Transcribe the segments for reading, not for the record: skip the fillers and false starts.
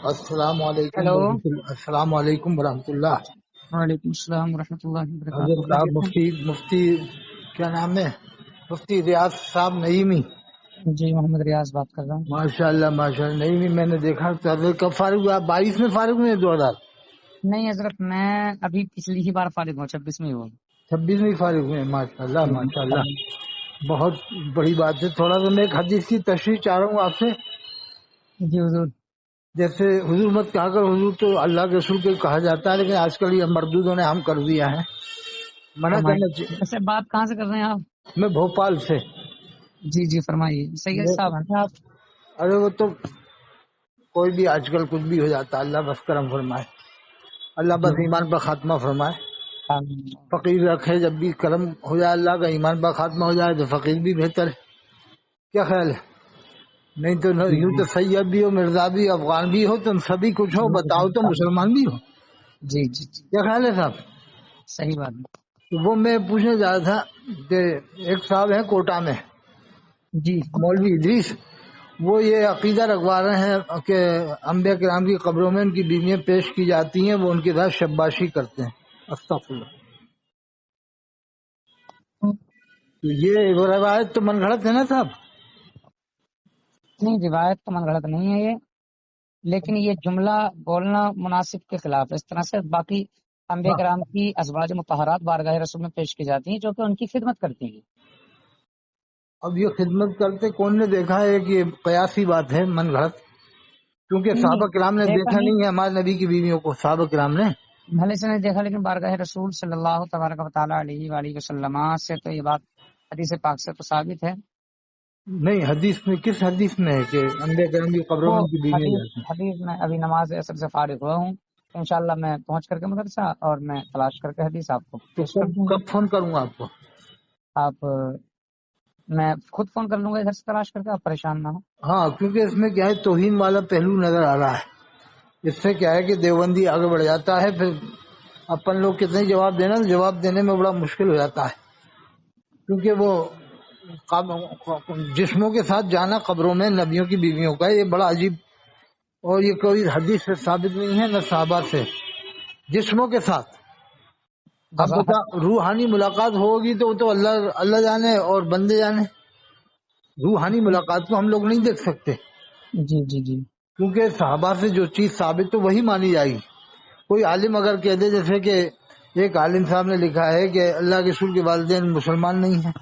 السلام علیکم ہیلو، السلام علیکم ورحمۃ اللہ۔ وعلیکم السلام ورحمۃ اللہ حضرت وبرکاتہ۔ صاحب خیریت مفتی کیا نام ہے، مفتی ریاض صاحب نعیمی، ہے؟ جی محمد ریاض بات کر رہا ہوں۔ ماشاء اللہ ماشاء اللہ نعیمی، میں نے دیکھا کب فارغ ہوا؟ 22 میں فارغ ہوئے، نہیں حضرت، میں ابھی پچھلی ہی بار فارغ ہوں، 26 میں ہی ہوا۔ 2026 میں فارغ ہوئے، ماشاء اللہ ماشاء اللہ، بہت بڑی بات ہے۔ تھوڑا سا میں ایک حدیث کی تشریح چاہ رہا ہوں آپ سے۔ جی حضور۔ جیسے حضور مت کہا کر، حضور تو اللہ کے رسول کو کہا جاتا ہے، لیکن آج کل یہ مردودوں نے ہم کر دیا ہے، منع فرمائیے، کرنا چاہیے۔ ویسے بات کہاں سے کر رہے ہیں آپ؟ میں بھوپال سے۔ جی جی فرمائیے، سید صاحب ہیں نا آپ؟ ارے وہ تو کوئی بھی آج کل کچھ بھی ہو جاتا ہے، اللہ بس کرم فرمائے، اللہ جی بس ایمان پر خاتمہ فرمائے۔ آمین۔ فقیر رکھے، جب بھی کرم ہو جائے اللہ کا، ایمان پر خاتمہ ہو جائے تو فقیر بھی بہتر ہے۔ کیا خیال ہے؟ نہیں تو جی یوں جی تو سید بھی ہو، مرزا بھی، افغان بھی ہو، تم سبھی کچھ ہو، بتاؤ تو مسلمان بھی ہو۔ جی جی جی کیا خیال ہے صاحب؟ صحیح بات ہے۔ تو وہ میں پوچھنے جا رہا تھا کہ ایک صاحب ہیں کوٹا میں، جی مولوی ادریس، وہ یہ عقیدہ رکھوا رہے ہیں کہ انبیاء کرام کی قبروں میں ان کی بیویاں پیش کی جاتی ہیں، وہ ان کے ساتھ شباشی کرتے ہیں۔ استغفر اللہ۔ تو یہ روایت تو من گھڑت ہے نا صاحب؟ نہیں، روایت تو من گھڑت نہیں ہے یہ، لیکن یہ جملہ بولنا مناسب کے خلاف ہے۔ اس طرح سے باقی انبیاء کرام کی ازواج مطہرات بارگاہ رسول میں پیش کی جاتی ہیں، جو کہ ان کی خدمت کرتی ہیں۔ اب یہ خدمت کرتے کون نے دیکھا ہے کہ یہ قیاسی بات ہے، من گھڑت، کیونکہ نہیں صحابہ کرام نے دیکھا دیکھا نہیں، نہیں ہے ہمارے نبی کی بیویوں کو، صحابہ کرام نے۔ بھلے سے نہیں دیکھا، لیکن بارگاہ رسول صلی اللہ تبارک و تعالیٰ علیہ وآلہ وسلم سے تو یہ بات حدیث پاک سے تو ثابت ہے۔ نہیں، حدیث میں کس حدیث میں ہے کہ انبیاء کرام کی قبروں وہ میں ان کی بیویاں حدیث جاتی ہیں؟ حدیث میں ابھی نماز عصر سے فارغ ہوا ہوں، انشاءاللہ میں پہنچ کر کے مدرسہ اور میں تلاش کر کے حدیث آپ کو تو پیش کر دوں گا۔ کب فون کروں گا آپ کو؟ آپ میں خود فون کر لوں گا ادھر سے تلاش کر کے، آپ پریشان نہ ہو۔ ہاں، کیونکہ اس میں کیا ہے، توہین والا پہلو نظر آ رہا ہے۔ اس سے کیا ہے کہ دیوبندی آگے بڑھ جاتا ہے، پھر اپن لوگ کتنے جواب دینا، تو جواب دینے میں بڑا مشکل ہو جاتا ہے، کیونکہ وہ جسموں کے ساتھ جانا قبروں میں نبیوں کی بیویوں کا، یہ بڑا عجیب، اور یہ کوئی حدیث سے ثابت نہیں ہے نہ صحابہ سے۔ جسموں کے ساتھ اب وضاحت۔ بتا، روحانی ملاقات ہوگی تو وہ تو اللہ جانے اور بندے جانے۔ روحانی ملاقات کو ہم لوگ نہیں دیکھ سکتے، جی جی جی کیونکہ صحابہ سے جو چیز ثابت تو وہی مانی جائے گی۔ کوئی عالم اگر کہہ دے، جیسے کہ ایک عالم صاحب نے لکھا ہے کہ اللہ کے رسول کے والدین مسلمان نہیں ہیں،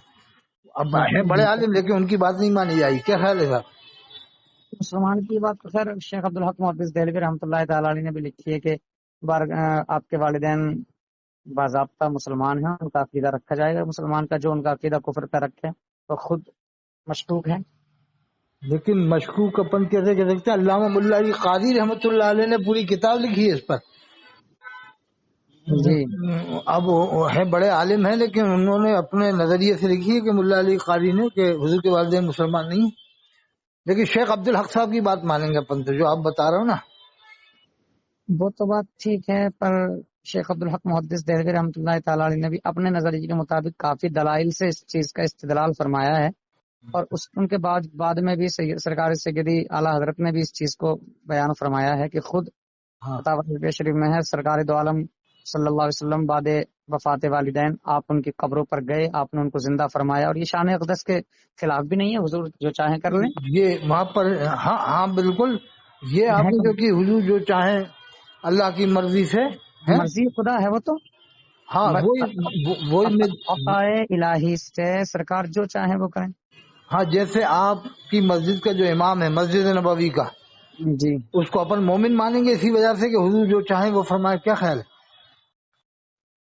اب ہیں بڑے عالم لیکن ان کی بات نہیں مانی جائے گی۔ کیا خیال ہے صاحب؟ مسلمان کی بات تو خیر شیخ عبدالحق محدث دہلوی رحمۃ اللہ تعالی علیہ نے بھی لکھی ہے کہ آپ کے والدین باضابطہ مسلمان ہیں، ان کا عقیدہ رکھا جائے گا۔ مسلمان کا جو ان کا عقیدہ کفر کا رکھے وہ خود مشکوک ہے۔ لیکن مشکوک اپن کیسے کہہ سکتے ہیں؟ علامہ ملا علی قاری رحمۃ اللہ علیہ نے پوری کتاب لکھی ہے اس پر۔ جی اب وہ ہے بڑے عالم ہیں، لیکن انہوں نے اپنے نظریے سے لکھی ہے کہ ملا علی قاری نے، کہ حضور کے والدین مسلمان نہیں ہیں۔ لیکن شیخ عبدالحق صاحب کی بات مانیں گے اپن تو، جو آپ بتا رہے ہو نا۔ وہ تو بات ٹھیک ہے، پر شیخ عبدالحق محدث دہلوی رحمۃ اللہ تعالی علیہ نے بھی اپنے نظریے کے مطابق کافی دلائل سے اس چیز کا استدلال فرمایا ہے، اور ان کے بعد میں بھی سرکار سیدی اعلیٰ حضرت نے بھی اس چیز کو بیان فرمایا ہے کہ خود ہاں، فتاوی حزبیہ شریف میں ہے، سرکار دو عالم صلی اللہ علیہ وسلم بعد وفات والدین آپ ان کی قبروں پر گئے، آپ نے ان کو زندہ فرمایا، اور یہ شان اقدس کے خلاف بھی نہیں ہے، حضور جو چاہیں کر لیں۔ یہ وہاں پر، ہاں ہاں بالکل، یہ آپ نے جو کہ حضور جو چاہیں اللہ کی مرضی سے ہے، مرضی خدا ہے وہ تو، ہاں وہی میں، عطائے الہی سے سرکار جو چاہیں وہ کریں۔ ہاں جیسے آپ کی مسجد کا جو امام ہے، مسجد نبوی کا، جی اس کو اپن مومن مانیں گے اسی وجہ سے کہ حضور جو چاہیں وہ فرمائے۔ کیا خیال ہے؟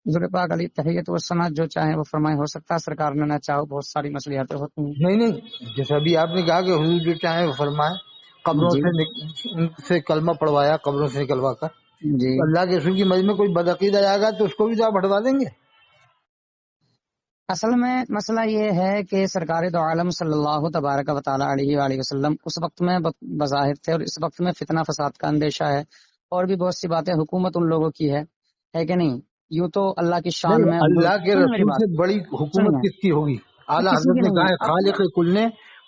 حضور پاک علی تحیت و سنت جو چاہیں وہ فرمائے، ہو سکتا ہے سرکار نے نہ چاہو، بہت ساری مصلحتیں ہوتی ہیں۔ نہیں، جیسے ابھی آپ نے کہا کہ حضور جو چاہیں وہ فرمائے، قبروں جی سے ان سے کلمہ پڑھوایا، قبروں سے نکلوا کر، جی تو اللہ کے رسول کی مجمع میں کوئی بدعقیدہ آئے گا تو اس کو بھی تو آپ ہٹوا دیں گے۔ اصل میں مسئلہ یہ ہے کہ سرکار دو عالم صلی اللہ تبارک و تعالیٰ علیہ وآلہ وسلم اس وقت میں بظاہر تھے، اور اس وقت میں فتنہ فساد کا اندیشہ ہے، اور بھی بہت سی باتیں، حکومت ان لوگوں کی ہے کہ نہیں؟ یوں تو اللہ کی شان نہیں، میں اللہ کے سنیں میری رسول بات، سے بڑی حکومت سنیے، کس کی ہوگی؟ اعلیٰ کسی حضرت کی نے نہیں کہا ہے ہے خالق کل نے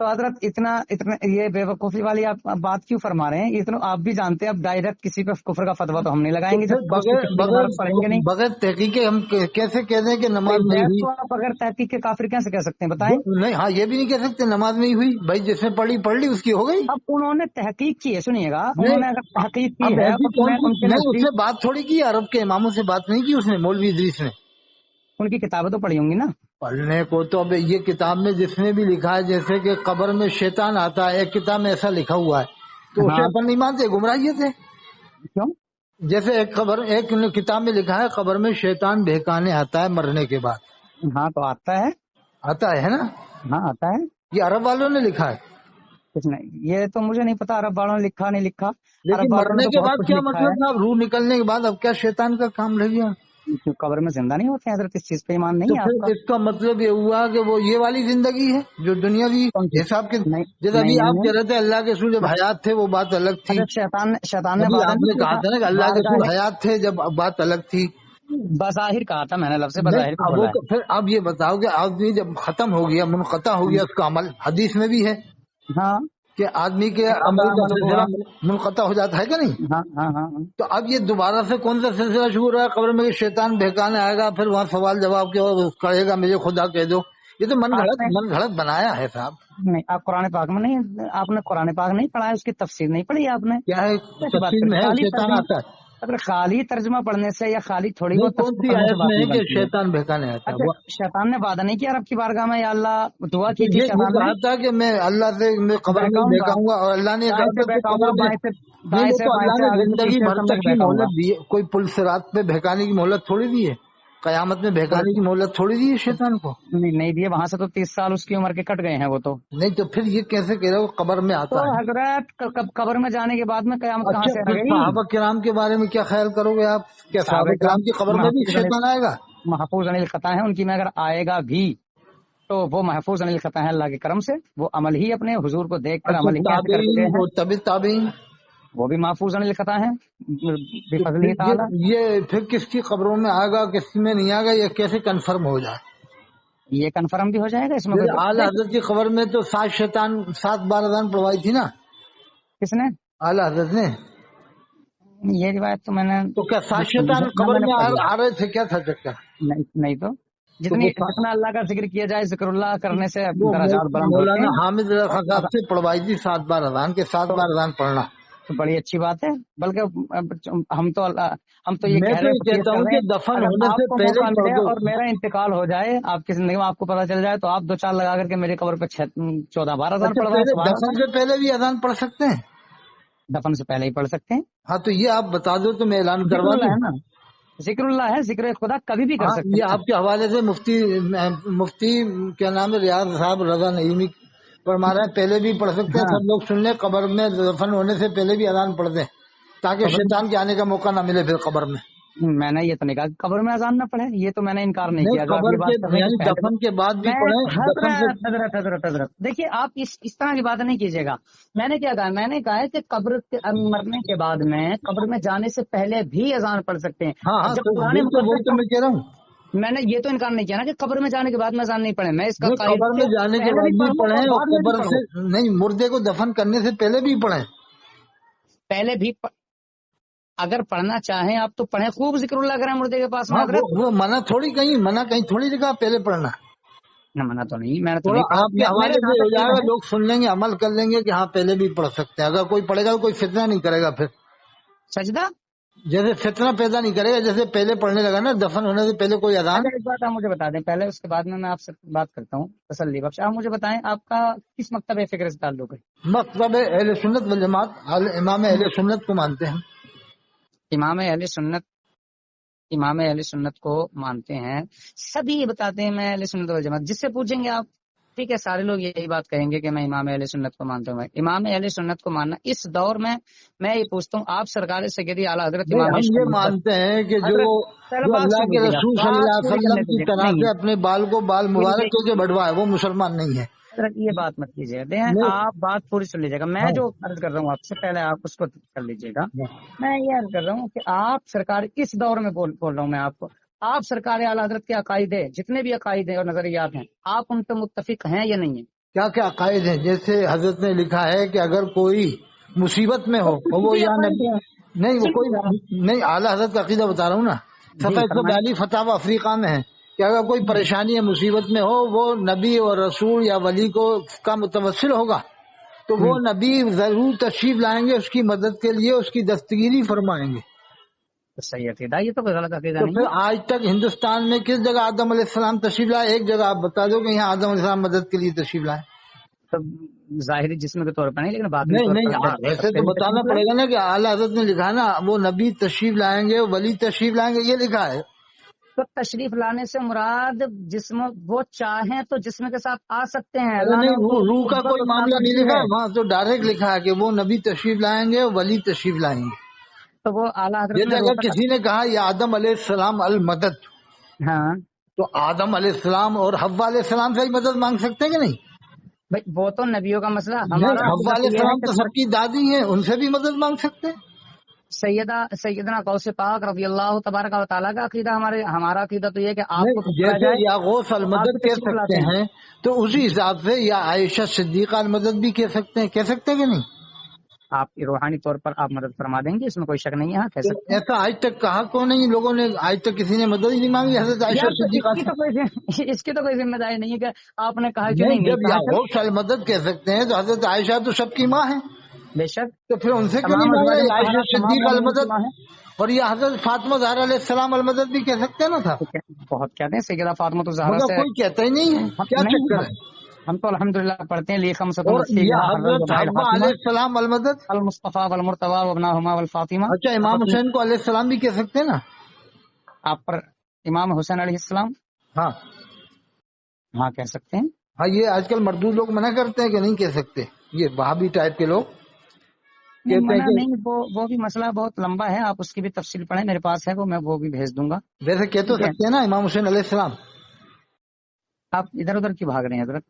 تو حضرت اتنا یہ بیوقوفی والی آپ بات کیوں فرما رہے ہیں؟ یہ تو آپ بھی جانتے ہیں، اب ڈائریکٹ کسی پہ کفر کا فتوا تو ہم نہیں لگائیں گے جب تک اس کی چنڈی عبارت پڑھیں گے نہیں۔ بغیر تحقیق کے ہم کیسے کہہ دیں کہ نماز نہیں ہوئی؟ تو آپ اگر تحقیق کے کافر کیسے کہہ سکتے ہیں بتائیں؟ نہیں، ہاں یہ بھی نہیں کہہ سکتے نماز نہیں ہوئی، بھائی جس نے پڑھ لی اس کی ہو گئی۔ اب انہوں نے تحقیق کی ہے، سنیے گا، انہوں نے اگر تحقیق کی اب ہے ایسی تو میں ان کے نہیں، اس نزدیک سے بات تھوڑی کی، عرب کے اماموں سے بات نہیں کی اس نے، مولوی ادریس نے۔ ان کی کتابیں تو پڑھی ہوں گی نا؟ پڑھنے کو تو اب یہ کتاب میں جس نے بھی لکھا ہے، جیسے کہ قبر میں شیطان آتا ہے، ایک کتاب میں ایسا لکھا ہوا ہے، تو اسے ہاں، اپن نہیں مانتے، گمراہیت ہے۔ کیوں؟ جیسے ایک کتاب میں لکھا ہے قبر میں شیطان بہکانے آتا ہے مرنے کے بعد، ہاں تو آتا ہے نا؟ ہاں آتا ہے۔ یہ عرب والوں نے لکھا ہے، کچھ نہیں، یہ تو مجھے نہیں پتا عرب والوں نے لکھا نہیں لکھا، عرب لیکن والوں نے مرنے تو کے بہت بعد کچھ کیا لکھا مطلب ہے۔ تھا؟ روح نکلنے کے بعد اب کیا شیطان کا کام رہ گیا؟ کیوں قبر میں زندہ نہیں ہوتے ہیں حضرت؟ اس چیز پہ ایمان تو نہیں ہے آپ کا؟ پھر اس کا مطلب یہ ہوا کہ وہ یہ والی زندگی ہے جو دنیاوی کون سی؟ حساب کے، نہیں جیسے ابھی نہیں آپ کہہ نہیں، رہے تھے اللہ کے رسول جب حیات تھے وہ بات الگ تھی، حضرت شیطان نے ابھی وعدہ آپ نہیں نے کیا کہا تھا تھا نا کہ اللہ کے رسول بارگاہ، حیات تھے جب بات الگ تھی۔ بظاہر کہا تھا میں نے، لفظ نہیں، بظاہر کو اب بولا ہے۔ پھر اب یہ بتاؤ کہ آدمی جب ختم ہو گیا، منقطع ہو گیا اس کا عمل، حدیث میں بھی ہے ہاں کہ آدمی کے عمل کا سلسلہ منقطع ہو جاتا ہے کہ نہیں؟ ہاں ہاں ہاں ہاں۔ تو اب یہ دوبارہ سے کون سا سلسلہ شروع ہوا ہے قبر میں کہ شیطان بہکانے آئے گا، پھر وہاں سوال جواب کے کرے گا، مجھے خدا کہہ دو، یہ تو من گھڑت بنایا ہے صاحب۔ نہیں، آپ قرآن پاک میں نہیں، آپ نے قرآن پاک نہیں پڑھا ہے، اس کی تفسیر نہیں پڑھی آپ نے؟ کیا ہے کیسی بات تفصیل کریں؟ میں ہے خالی شیطان ترجمہ، آتا ہے؟ اگر خالی ترجمہ پڑھنے سے یا خالی تھوڑی نہیں، بہت کون تفسیر سی پڑھنے آیت سے بات میں ہے نہیں کہ بنتی ہے۔ شیطان بہکانے آتا ہے؟ اچھا، شیطان نے وعدہ نہیں کیا رب کی بارگاہ میں، یا اللہ دعا کی تھی یہ شیطان نے؟ کہا تھا کہ میں اللہ سے میں قبر میں بہکاؤں گا، بہکاؤں گا، اور اللہ نے دائیں کہا سے تھا کہ بہکاؤں گا، قبر میں نہیں، دائیں وہ سے تو بائیں اللہ سے نے آگے سے زندگی پیچھے بھر سمیت تک کی بہکاؤں گا۔ مہلت دی ہے، کوئی پلسرات پہ بہکانے کی مہلت تھوڑی دی ہے، قیامت میں بہکانے کی مہلت تھوڑی دی ہے شیطان کو۔ نہیں دیے، وہاں سے تو 30 سال اس کی عمر کے کٹ گئے ہیں وہ تو۔ نہیں تو پھر یہ کیسے کہہ رہے ہو قبر میں تو آتا ہے؟ حضرت قبر میں جانے کے بعد میں قیامت کہاں اچھا، سے آ پھر گئی؟ صحابہ کرام کے بارے میں کیا خیال کرو گے آپ؟ کیا صحابہ کرام کی قبر میں بھی شیطان آئے گا؟ محفوظ عن الخطا ہے ان کی میں، اگر آئے گا بھی تو وہ محفوظ عن الخطا ہے اللہ کے کرم سے، وہ عمل ہی اپنے حضور کو دیکھ کر اچھا، عمل ہی ایسے کرتے تابعین گئے ہیں، اور طبی تابعین، وہ بھی محفوظ عن الخطا ہے تو بفضل پھر تعالی۔ یہ پھر کس کی قبروں میں آئے گا کس میں نہیں آئے گا، یہ کیسے کنفرم ہو جائے؟ یہ کنفرم بھی ہو جائے گا اس میں جیسے کوئی اعلیٰ حضرت کی قبر میں تو 7 بار اذان پڑھوائی تھی نا کس نے؟ اعلیٰ حضرت نے، یہ روایت تو میں نے تو کیا 7 شیطان قبر میں پڑھی آ رہے تھے؟ کیا تھا چکر؟ نہیں تو جتنا اللہ کا ذکر کیا جائے، ذکر اللہ کرنے سے وہ درجات بلند ہوتے مولانا ہیں۔ حامد رضا خان صاحب سے پڑھوائی تھی 7 بار اذان کے، 7 بار اذان پڑھنا۔ تو بڑی اچھی بات ہے، بلکہ ہم تو یہ میں کہہ تو رہے یہ ہیں کہتا ہوں کر رہے کہ ہیں، دفن اگر ہونے آپ سے کو پہلے موقع ہی پڑھ ملے دو۔ اور میرا انتقال ہو جائے آپ کی زندگی میں، آپ کو پتا چل جائے، تو آپ 2 4 لگا کر کے میری قبر پہ 14 بار اذان اچھا، پڑھوائیں، پہلے سبحان دفن اللہ۔ سے پہلے بھی اذان پڑھ سکتے ہیں؟ دفن سے پہلے ہی پڑھ سکتے ہیں، ہاں تو یہ آپ بتا دو تو میں اعلان ذکر کروا اللہ دوں۔ ہے نا، ذکر اللہ ہے، ذکر خدا کبھی بھی کر ہاں، سکتے یہ ہیں۔ آپ کے حوالے سے مفتی کیا نام ہے، ریاض صاحب رضا نعیمی فرما رہا ہے پہلے بھی پڑھ سکتے ہیں، ہاں، سب لوگ سن لیں، قبر میں دفن ہونے سے پہلے بھی اذان پڑھ دیں تاکہ قبر شیطان کے آنے کا موقع نہ ملے پھر قبر میں۔ میں نے یہ تو نہیں کہا کہ قبر میں اذان نہ پڑھے، یہ تو میں نے انکار نہیں کیا۔ نہیں، اگر آپ قبر یہ کے بات کر رہے ہیں یعنی کہ پہلے دفن کے بعد بھی میں پڑھیں، دفن سے حضرت دیکھیے، آپ اس طرح کی بات نہیں کیجیے گا۔ میں نے کیا کہا؟ میں نے کہا ہے کہ قبر کے مرنے کے بعد میں قبر میں جانے سے پہلے بھی اذان پڑھ سکتے ہیں۔ ہاں ہاں، جب تو پرانے وہی تو میں کہہ رہا ہوں۔ میں نے یہ تو انکار نہیں کیا نا کہ قبر میں جانے کے بعد میں اذان نہیں پڑھے، میں اس کا نہیں، قائل قبر ہوں میں کہ جانے کے پہلے بعد بھی بھی پڑھو پڑھیں اور اور بعد میں بھی قبر پڑھو، سے نہیں، مردے کو دفن کرنے سے پہلے بھی پڑھیں۔ پہلے بھی اگر پڑھنا چاہیں آپ تو پڑھیں، خوب ذکر اللہ کریں مردے کے پاس میں ہاں، حضرت۔ وہ منع کہیں تھوڑی لکھا پہلے پڑھنا۔ نہ منع تو نہیں، میں نے تو تھوڑا نہیں پڑھا، آپ کے حوالے میرے سے ہو جائے گا، ہے۔ لوگ سن لیں گے، عمل کر لیں گے کہ ہاں پہلے بھی پڑھ سکتے ہیں۔ اگر کوئی پڑھے گا تو کوئی فتنہ نہیں کرے گا، پھر سجدہ، جیسے فتنہ پیدا نہیں کرے گا، جیسے پہلے پڑھنے لگا نا دفن ہونے سے پہلے کوئی اذان۔ اچھا ایک بات آپ مجھے بتا دیں پہلے، اس کے بعد میں آپ سے بات کرتا ہوں تسلی بخش۔ آپ مجھے بتائیں آپ کا کس مکتب فکر سے تعلق ہے؟ مکتب اہل سنت والجماعت، امام اہل سنت کو مانتے ہیں۔ امام اہل سنت کو مانتے ہیں، سبھی بتاتے ہیں میں اہل سنت والجماعت۔ جس سے پوچھیں گے آپ، ٹھیک ہے، سارے لوگ یہی بات کہیں گے کہ میں امام اہل سنت کو مانتا ہوں۔ امام اہل سنت کو ماننا اس دور میں یہ پوچھتا ہوں، آپ سرکار سیدی اعلیٰ حضرت نہیں، امام ہم یہ مانتے ہیں کہ جو اللہ کے رسول صلی اللہ علیہ وسلم کی طرح سے اپنے بال کو بال مبارک کے بڑھوا ہے، وہ مسلمان نہیں ہے۔ یہ بات مت کیجیے، دیکھیں آپ بات پوری سن لیجیے گا، میں جو عرض کر رہا ہوں آپ سے پہلے آپ اس کو کر لیجیے گا۔ میں یہ عرض کر رہا ہوں کہ آپ سرکار اس دور میں بول رہا ہوں میں آپ کو، آپ سرکار اعلیٰ حضرت کے عقائد جتنے بھی عقائد ہیں اور نظریات ہیں، آپ ان پہ متفق ہیں یا نہیں ہیں؟ کیا کیا عقائد ہیں. جیسے حضرت نے لکھا ہے کہ اگر کوئی مصیبت میں ہو اور وہ یا نبی نہیں، وہ کوئی نہیں، اعلیٰ حضرت کا عقیدہ بتا رہا ہوں نا. صفحہ 142 فتاوی افریقہ میں ہے کہ اگر کوئی پریشانی یا مصیبت میں ہو، وہ نبی اور رسول یا ولی کو کا متوسل ہوگا تو وہ نبی ضرور تشریف لائیں گے اس کی مدد کے لیے، اس کی دستگیری فرمائیں گے. صحیح عقیدہ، یہ تو کوئی غلط عقیدہ تو نہیں پھر ہے. آج تک ہندوستان میں کس جگہ آدم علیہ السلام تشریف لائے؟ ایک جگہ آپ بتا دو کہ یہاں آدم علیہ السلام مدد کے لیے تشریف لائے. تو ظاہری جسم کے طور پر نہیں، لیکن باطنی نہیں طور نہیں، پر ایسے تو بتانا پڑے گا نا کہ اعلیٰ حضرت نے لکھا ہے نا وہ نبی تشریف لائیں گے، ولی تشریف لائیں گے، یہ لکھا ہے. تو تشریف لانے سے مراد جسم وہ چاہیں تو جسم کے ساتھ آ سکتے ہیں. ارے اللہ نے نہیں، ان کو روح کا قدرت کوئی اور معاملہ طاقت نہیں دی لکھا ہے. ہے، وہاں تو ڈائریکٹ لکھا ہے کہ وہ نبی تشریف لائیں گے، ولی تشریف لائیں گے. تو وہ اعلیٰ حضرت جیسے نے اگر روکا. کسی نے کہا یا آدم علیہ السلام المدد، ہاں تو آدم علیہ السلام اور حوا علیہ السلام سے ہی مدد مانگ سکتے ہیں کہ نہیں؟ بھائی وہ تو نبیوں کا مسئلہ. نہیں، ہمارا حوا عقیدہ علیہ یہ ہے السلام کہ تو سب کی دادی ہیں، ان سے بھی مدد مانگ سکتے ہیں. سیدنا غوث پاک رضی اللہ تبارک و تعالیٰ کا عقیدہ ہمارا عقیدہ تو یہ ہے کہ آپ کو نہیں، پکڑا جیسے جائے یا غوث تو آپ المدد بھی کہہ تشریف سکتے لاتے ہیں. ہیں تو اسی حساب سے یا عائشہ صدیقہ المدد بھی کہہ سکتے ہیں کہ نہیں؟ آپ روحانی طور پر آپ مدد فرما دیں گے، اس میں کوئی شک نہیں ہے. ہاں کہہ تو سکتے ہیں. ایسا آج تک کہا کو نہیں لوگوں نے، آج تک کسی نے مدد ہی نہیں مانگی حضرت عائشہ یار تو صدیقہ سے. اس کی تو کوئی ذمہ داری نہیں ہے کہ آپ نے کہا کیوں نہیں، نہیں جب یا کہا. غوث المدد کہہ سکتے ہیں تو حضرت عائشہ تو سب کی ماں ہے، بے شک تو پھر ان سے کیوں تمام نہیں مانگا؟ ازواج یا عائشہ مطہرات تمام صدیقہ مومنین کی المدد ماں ہے. اور یہ حضرت فاطمہ زہرا علیہ السلام المدد بھی کہہ سکتے ہیں نا تھا، بہت کہتے ہیں سیدہ فاطمہ الزہرا مگر سے. کوئی کہتا ہی نہیں ہے. کیا چکر ہے؟ ہم تو الحمدللہ پڑھتے ہیں لیکم اور یا ستنسیبہ حضرت حوا علیہ السلام المدد. المصطفیٰ والمرتضیٰ وابناہما والفاطمہ. اچھا، امام حسین کو علیہ السلام بھی کہہ سکتے ہیں نا. آپ پر امام حسین علیہ السلام ہاں ہاں کہہ سکتے ہیں. ہاں، یہ آج کل مردود لوگ منع کرتے ہیں کہ نہیں کہہ سکتے. یہ وہابی ٹائپ کے لوگ نہیں کہتے ہیں منع کہ نہیں، وہ بھی مسئلہ بہت لمبا ہے، آپ اس کی بھی تفصیل پڑھیں، میرے پاس ہے وہ بھی بھیج دوں گا. ویسے کہہ تو ٹھیک ہے. سکتے ہیں نا امام حسین علیہ السلام. آپ ادھر ادھر کی بھاگ رہے ہیں حضرت؟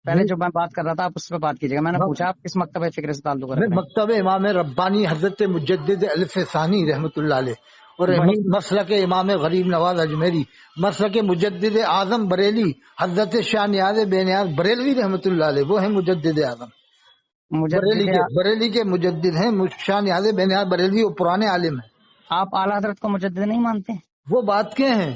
پہلے جو میں بات کر رہا تھا آپ اس پہ بات کیجیے گا. میں نے پوچھا آپ کس مکتبہ فکر سے تعلق رکھتے ہیں؟ مکتب امام ربانی حضرت مجدد الف ثانی رحمۃ اللہ علیہ، اور وہی مسلک امام غریب نواز اجمیری، مسلک مجدد اعظم بریلی حضرت شاہ نیاز بے نیاز بریلوی رحمۃ اللہ علیہ، وہ ہیں مجدد اعظم. بریلی کے مجدد ہیں شاہ نیاز بے نیاز بریلوی، وہ پرانے عالم ہیں. آپ اعلیٰ حضرت کو مجدد نہیں مانتے؟ وہ بات کے ہیں،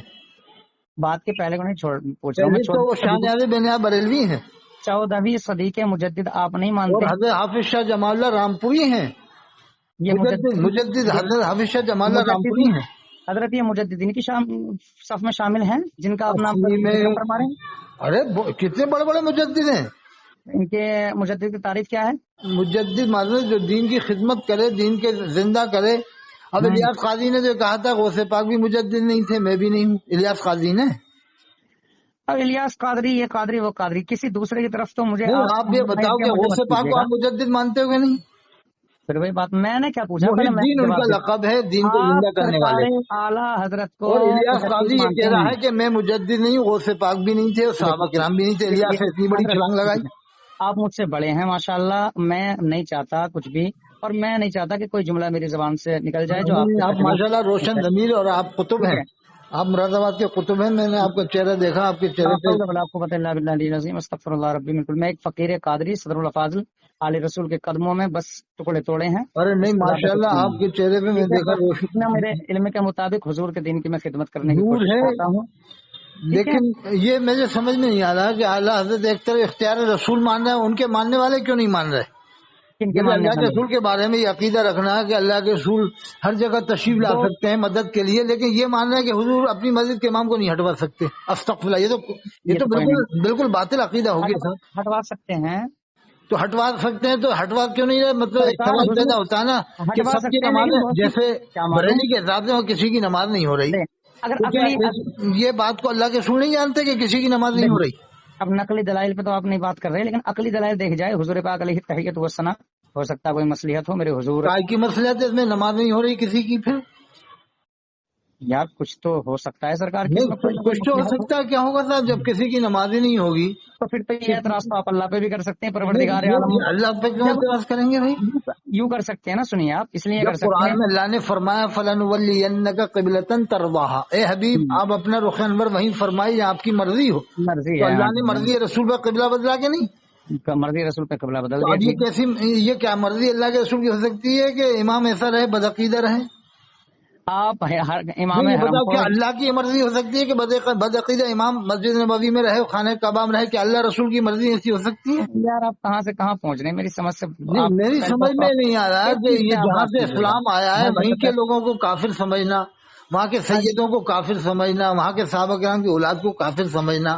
بات کے پہلے کو نہیں پوچھ رہا ہوں پہلے تو وہ شاہ میں. نیاز بے نیاز بریلوی ہیں. 14ویں صدی کے مجدد آپ نہیں اور مانتے؟ حضرت حافظ شاہ جمال اللہ رامپوری ہیں. یہ مجدد حضرت حافظ شاہ جمال اللہ رامپوری ہیں. حضرت یہ مجددین کی صف میں شامل ہیں جن کا آپ نام میں فرما رہے ہیں؟ ارے کتنے بڑے بڑے مجدد ہیں. ان کے مجدد کی تعریف کیا ہے؟ مجدد مطلب جو دین کی خدمت کرے، دین کے زندہ کرے. اب الیاس قاضی نے جو کہا تھا غوث پاک بھی مجدد نہیں تھے، میں بھی نہیں ہوں. الیاس قاضی نے، اب الیاس قادری یہ قادری وہ قادری کسی دوسرے کی طرف تو مجھے نہیں، آپ یہ بتاؤ کہ غوث پاک کو آپ مجدد مانتے ہو کہ نہیں؟ پھر وہی بات میں نے کیا پوچھا، محی الدین ان کا لقب ہے، دین کو زندہ کرنے والے. اعلیٰ حضرت کو اور الیاس قاضی یہ کہہ رہا ہے ہیں. کہ میں مجدد نہیں ہوں، غوث پاک بھی نہیں تھے اور صحابہ کرام بھی نہیں تھے. الیاس نے اتنی بڑی چھلانگ لگائی. آپ مجھ سے بڑے ہیں ماشاءاللہ، میں نہیں چاہتا کچھ بھی، اور میں نہیں چاہتا کہ کوئی جملہ میری زبان سے نکل جائے جو آپ ماشاءاللہ روشن ضمیر اور آپ قطب ہیں، آپ مراد آباد کے قطب ہیں. میں نے آپ کا چہرہ دیکھا، آپ کے چہرے پہ استغفر اللہ ربی من کل. میں ایک فقیر قادری صدر الافاضل علی رسول کے قدموں میں بس ٹکڑے توڑے ہیں. ارے نہیں، ماشاءاللہ آپ کے چہرے پہ میں دیکھا اتنا میرے علم کے مطابق حضور کے دین کی میں خدمت کرنے کی نور کوشش ہے. کرتا ہوں. لیکن یہ مجھے سمجھ میں نہیں آ رہا کہ اعلیٰ حضرت ایک طرف اختیار رسول مان رہے ہیں، ان کے ماننے والے کیوں نہیں مان رہے؟ جیسے اللہ کے رسول کے بارے میں یہ عقیدہ رکھنا ہے کہ اللہ کے رسول ہر جگہ تشریف لا سکتے ہیں مدد کے لیے، لیکن یہ مان رہے ہیں کہ حضور اپنی مسجد کے امام کو نہیں ہٹوا سکتے. استغفر اللہ، یہ تو بالکل باطل عقیدہ ہو گیا صاحب. ہٹوا سکتے ہیں تو ہٹوا سکتے ہیں تو ہٹوا کیوں نہیں رہے؟ مطلب ایک سوال پیدا ہوتا ہے نا کہ سب کی نماز جیسے بریلی کے حساب سے کسی کی نماز نہیں ہو رہی. یہ بات کو اللہ کے رسول نہیں جانتے کہ کسی کی نماز نہیں ہو رہی؟ اب نقلی دلائل پہ تو آپ نہیں بات کر رہے، لیکن عقلی دلائل دیکھ جائے. حضور پاک علیہ التحیۃ والثناء، ہو سکتا ہے کوئی مصلحت ہو میرے حضور. کائے کی مصلحت ہے اس میں نماز نہیں ہو رہی کسی کی؟ پھر یار کچھ تو ہو سکتا ہے سرکار کی، کچھ تو ہو سکتا ہے. کیا ہوگا صاحب جب کسی کی نماز ہی نہیں ہوگی تو پھر تو یہ اعتراض تو آپ اللہ پہ بھی کر سکتے ہیں. پروردگار عالم اللہ پہ کیوں اعتراض کریں گے بھائی؟ یوں کر سکتے ہیں نا، سنیے آپ، اس لیے کر سکتے ہیں. قرآن میں اللہ نے فرمایا فَلَنُوَلِّيَنَّكَ قِبْلَةً تَرْضَاهَا، اے حبیب آپ اپنا رخ انور وہیں فرمائیے آپ کی مرضی ہو. مرضی تو ہے اللہ نے مرضی رسول کا قبلہ بدلا کے نہیں؟ مرضی رسول پہ قبلہ بدل تو دیا. اب یہ ٹھیک ہے. کیسی، یہ کیا مرضی اللہ کے رسول کی ہو سکتی ہے کہ امام ایسا رہے بدعقیدہ رہے؟ آپ ہر امام نہیں یہ حرم بتاؤ کو کہ اللہ کی مرضی ہو سکتی ہے کہ بدعقیدہ امام مسجد نبوی میں رہے، خانہ کعبہ میں رہے، کہ اللہ رسول کی مرضی ایسی ہو سکتی ہے؟ یار آپ کہاں سے کہاں پہنچ رہے ہیں، میری سمجھ سے نہیں آپ میری پہلی سمجھ بات تو میں آپ نہیں آ رہا ایک کہ چیز یہ پہ آپ جہاں بات سے کیجیے گا. اسلام آیا ہے میں وہیں کے بتاتا لوگوں کو کافر سمجھنا، وہاں کے سیدوں کو کافر سمجھنا، وہاں کے صحابہ کرام کی اولاد کو کافر سمجھنا،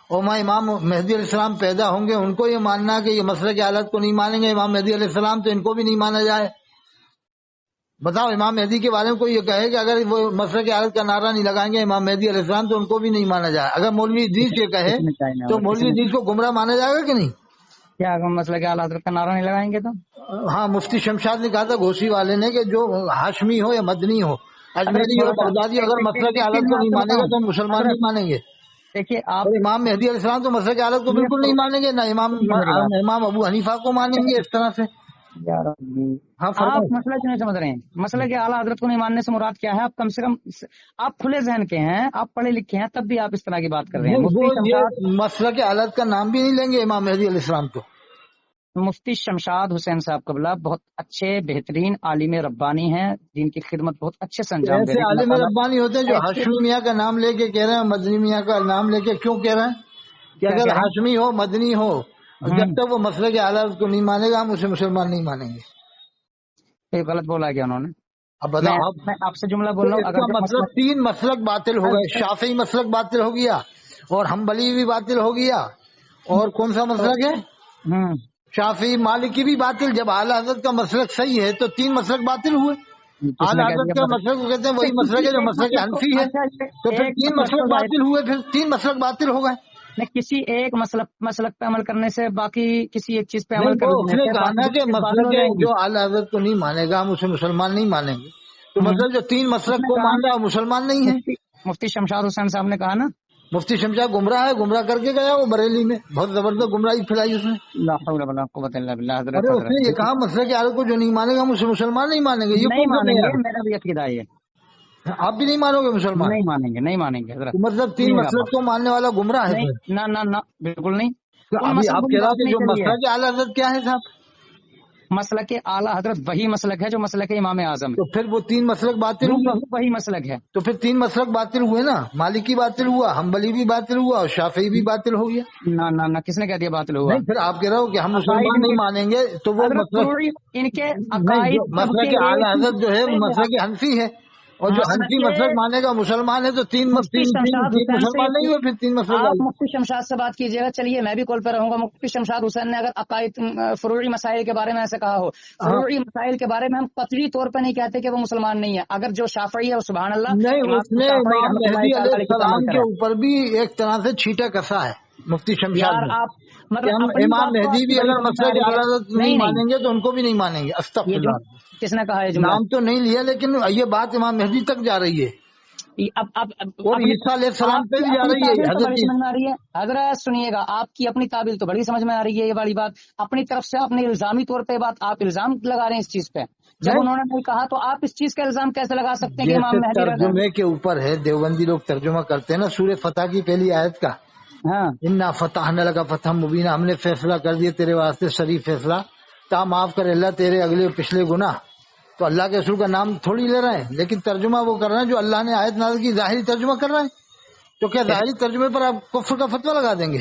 اور وہاں امام مہدی علیہ السلام پیدا ہوں گے ان کو یہ ماننا کہ یہ مسئلہ کی حالت کو نہیں مانیں گے امام مہدی علیہ السلام، تو ان کو بھی نہیں مانا جائے. بتاؤ امام مہدی کے بارے میں کوئی یہ کہے کہ اگر وہ مسئلہ کی حالت کا نعرہ نہیں لگائیں گے امام مہدی علیہ السلام تو ان کو بھی نہیں مانا جائے. اگر مولوی ادریس یہ کہے کس نے چاہنا تو ہوگا، کس مولوی نے ادریس کو گمراہ مانا جائے گا کہ نہیں؟ کیا مسئلہ کہ اعلیٰ حضرت کا نعرہ نہیں لگائیں گے تو ہاں مفتی شمشاد نے کہا تھا گھوسی والے نے کہ جو ہاشمی ہو یا مدنی ہو، اجمیری ہو تھوڑا سا بغدادی، اگر مسئلہ کی ایک چیز حالت میں کو آپ نہیں سے مانے گا بتاؤں تو ہم مسلمان حضرت، نہیں مانیں گے. دیکھیے آپ اور امام مہدی علیہ السلام تو مسئلہ کی حالت کو بالکل نہیں مانیں گے، نہ سنیے میری بات. امام ابو حنیفہ کو مانیں گے اس طرح سے. یار ہاں آپ فرمائیں. مسئلہ کیوں نہیں سمجھ رہے ہیں؟ مسئلہ کہ اعلیٰ حضرت کو نہیں ماننے سے مراد کیا ہے؟ آپ کم سے کم آپ کھلے ذہن کے ہیں، آپ پڑھے لکھے ہیں، تب بھی آپ اس طرح کی بات کر رہے ہیں. نہیں وہ مفتی شمشاد یہ مسئلہ کی حالت کا نام بھی نہیں لیں گے امام مہدی علیہ السلام تو. مفتی شمشاد حسین صاحب قبلہ بہت اچھے بہترین عالم ربانی ہیں، جن کی خدمت بہت اچھے سے انجام دے ایسے رہے ہیں. اللہ عالم تعالیٰ ربانی ہوتے ہیں جو ایسے ہاشمی میاں کا نام لے کے کہہ رہے ہیں، مدنی میاں کا نام لے کے کیوں کہہ رہے ہیں کہ کیا اگر کہہ رہے ہاشمی ہو مدنی ہو ہیں؟ جب تک وہ مسئلہ کی حالت کو نہیں مانے گا ہم اسے مسلمان نہیں مانیں گے. یہ غلط بولا گیا انہوں نے. اب میں بتاؤ میں آپ سے جملہ تو بول رہا ہوں، اس اگر کا جو مسئلہ مطلب 3 مسلک باطل ہو گئے، شافعی مسلک باطل ہو گیا اور حنبلی بھی باطل ہو گیا، اور کون سا مسلک ہے؟ شافعی مالکی بھی باطل. جب اعلیٰ حضرت کا مسلک صحیح ہے تو 3 مسلک باطل ہوئے. کس نے اعلیٰ کہہ حضرت کا دیا؟ مسلک کو کہتے ہیں وہی مسلک ہے جو ایک مسلک مسلک کو حنفی ہے، اچھا تو پھر ایک 3 مسلک کو مسلک ظاہر باطل ہوئے، پھر 3 مسلک باطل ہو گئے. کسی ایک مسلک پہ عمل کرنے سے باقی کسی ایک چیز پہ عمل نہیں وہ اس کرنے نے سے کہا باقی نا کہ چیز باطل ہو مسلک جائیں گی. جو اعلیٰ حضرت کو نہیں مانے گا ہم اسے مسلمان نہیں مانیں گے. تو مطلب جو 3 اس مسلک نے کو کہا مان رہا ہے وہ مسلمان نہیں ہے. مفتی شمشاد حسین صاحب نے کہا نا مفتی شمشاد گمراہ ہے، گمراہ کر کے گیا وہ بریلی میں، بہت زبردست گمراہی پھیلائی اس نے. لا حول ولا قوت الا باللہ. ارے اس نے یہ حضرت کہا مسئلہ کی حالت کو جو نہیں مانے گا ہم اسے مسلمان نہیں مانیں گے. یہ نہیں کون سا مانیں گے، معیار میرا بھی عقیدہ ہے. ہے؟ آپ بھی نہیں مانو گے مسلمان؟ نہیں مانیں گے، نہیں مانیں گے حضرت. تو مطلب 3 سنیے گا مسلک آپ. کو ماننے والا گمراہ ہے پھر. نہیں، نہ بالکل نہیں. تو ان ابھی مسلکوں آپ کی کہہ رہا بات کہ نہیں جو چلی ہے. مسئلہ کے اعلیٰ حضرت کیا ہے صاحب؟ مسلک اعلیٰ حضرت وہی مسلک ہے جو مسلک امام اعظم تو پھر وہ 3 مسلک باطل ہوئے. وہی مسلک ہے. تو پھر 3 مسلک باطل ہوئے نا، مالکی باطل ہوا، حنبلی بھی باطل ہوا اور شافعی بھی باطل ہو گیا. نہ کس نے کہہ دیا باطل ہوا؟ نہیں پھر آپ کہہ رہے ہو کہ ہم عقائد مسلمان ان نہیں کے مانیں گے تو وہ حضرت مسلک فروعی ان کے نہیں، جو عقائد سب مسلک کے کے اعلیٰ ایک ہی. حضرت جو ہے مسلک حنفی ہے، اور جو حنفی مسلک مانے گا مسلمان ہے، تو تین مفتی شمشاد تین حسین سے مسلمان نہیں ہوئے، پھر 3 مسلک آپ والے. مفتی شمشاد سے بات کیجیے گا. چلیے میں بھی کال پہ رہوں گا. مفتی شمشاد حسین نے اگر عقائد فروعی مسائل کے بارے میں ایسے کہا ہو، ہاں فروعی مسائل کے بارے میں ہم قطعی طور پہ نہیں کہتے کہ وہ مسلمان نہیں ہے. اگر جو شافعی ہے وہ سبحان اللہ نہیں، امام اس نے شافعی امام رحمۃ اللہ مہدی تعالی علیہ علیہ کی عمل السلام کے کرے. اوپر بھی ایک طرح سے چھینٹا کسا ہے مفتی شمشاد یار نے آپ کہ مطلب ہم اپنی امام بات تو مہدی آپ کی بھی بڑی اگر سمجھ میں آ مسئلہ کے رہی ہے. اعلیٰ حضرت نہیں مانیں گے تو ان کو بھی نہیں مانیں گے. استغفر یہ اللہ. کس نے کہا ہے جملہ؟ نام تو نہیں لیا لیکن یہ بات امام مہدی تک جا رہی ہے اب اور اپنی عیسیٰ علیہ السلام آپ پہ کی بھی جا اپنی رہی ہے. تعبیر تو بڑی حضرت سمجھ میں آ رہی ہے. حضرت سنیے گا، آپ کی اپنی تعبیر تو بڑی سمجھ میں آ رہی ہے. یہ والی بات اپنی طرف سے اپنے الزامی طور پہ بات آپ الزام لگا رہے ہیں اس چیز پہ. جب نہیں، انہوں نے نہیں کہا تو آپ اس چیز کا الزام کیسے لگا سکتے ہیں کہ جیسے امام مہدی ترجمے کے اوپر ہے، دیوبندی لوگ ترجمہ کرتے ہیں نا سورہ فتح کی پہلی آیت کا، ہاں انا فتحنا لک فتحا مبینا، ہم نے فیصلہ کر دیا تیرے واسطے شریف فیصلہ، تا معاف کرے اللہ تیرے اگلے پچھلے گناہ. تو اللہ کے رسول کا نام تھوڑی لے رہے ہیں، لیکن ترجمہ وہ کر رہے ہیں جو اللہ نے آیت نازل کی، ظاہری ترجمہ کر رہے ہیں. تو کیا ظاہری ترجمے پر آپ کفر کا فتویٰ لگا دیں گے؟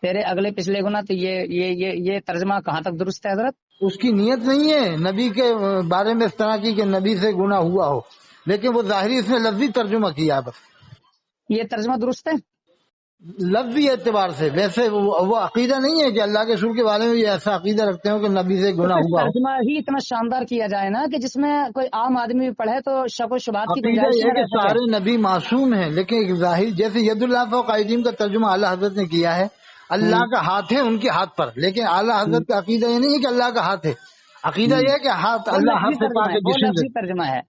تیرے اگلے پچھلے گنا، تو یہ ترجمہ کہاں تک درست ہے حضرت؟ اس کی نیت نہیں ہے نبی کے بارے میں اس طرح کی کہ نبی سے گناہ ہوا ہو، لیکن وہ ظاہری اس نے لفظی ترجمہ کیا بس، یہ ترجمہ درست ہے لفظی اعتبار سے. ویسے وہ عقیدہ نہیں ہے کہ اللہ کے رسول کے بارے میں یہ ایسا عقیدہ رکھتے ہو کہ نبی سے تو گناہ پھر ہوا ہو. ترجمہ ہی اتنا شاندار کیا جائے نا کہ جس میں کوئی عام آدمی بھی پڑھے تو شک و شبہات کی عقیدہ گنجائش یہ نہ ہے کہ رہ سکے. سارے نبی معصوم ہیں، لیکن ایک ظاہر جیسے ید اللہ فوق ایدیہم کا ترجمہ اعلیٰ حضرت نے کیا ہے، اللہ کا ہاتھ ہے ان کے ہاتھ پر، لیکن اعلیٰ حضرت کا عقیدہ یہ نہیں ہے کہ اللہ کا ہاتھ ہے. عقیدہ یہ ہے کہ ہاتھ وہ اللہ لفظی ہاتھ سے ترجمہ پاک ہے، ہے وہ جسم سے. لفظی ترجمہ ہے.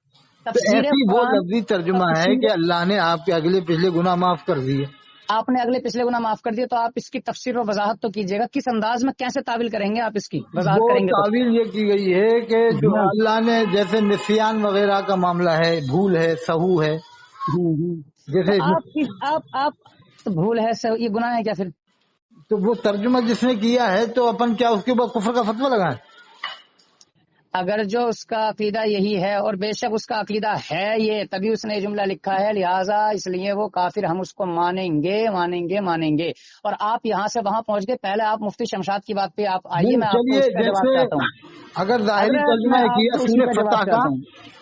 تو تفسیر ایسی وہ قرآن، لفظی ترجمہ ہے کہ اللہ نے آپ کے اگلے پچھلے گناہ معاف کر دیے. آپ نے اگلے پچھلے گناہ معاف کر دیے، تو آپ اس کی تفسیر و وضاحت تو کیجیے گا. کس انداز میں کیسے تعویل کریں گے آپ اس کی وضاحت وہ کریں گے تو؟ تعویل یہ کی گئی ہے کہ جو اللہ نے جیسے نسیان وغیرہ کا معاملہ ہے، بھول ہے، سہو ہے، تو جیسے آپ تو بھول ہے یہ گناہ ہے کیا پھر؟ تو وہ ترجمہ جس نے کیا ہے تو اپن کیا اس کے اوپر کفر کا فتویٰ لگائیں؟ اگر جو اس کا عقیدہ یہی ہے، اور بے شک اس کا عقیدہ ہے یہ، تبھی اس نے یہ جملہ لکھا ہے، لہٰذا اس لیے وہ کافر، ہم اس کو مانیں گے. اور آپ یہاں سے وہاں پہنچ گئے. پہلے آپ مفتی شمشاد کی بات پہ آپ آئیے، میں آپ کو چلیے، اس کا جواب جیسے چاہتا ہوں. اگر ظاہری حضرت ترجمہ میں ہے آپ کیا کو اسی سورہ کا جواب فتح کا. چاہتا ہوں.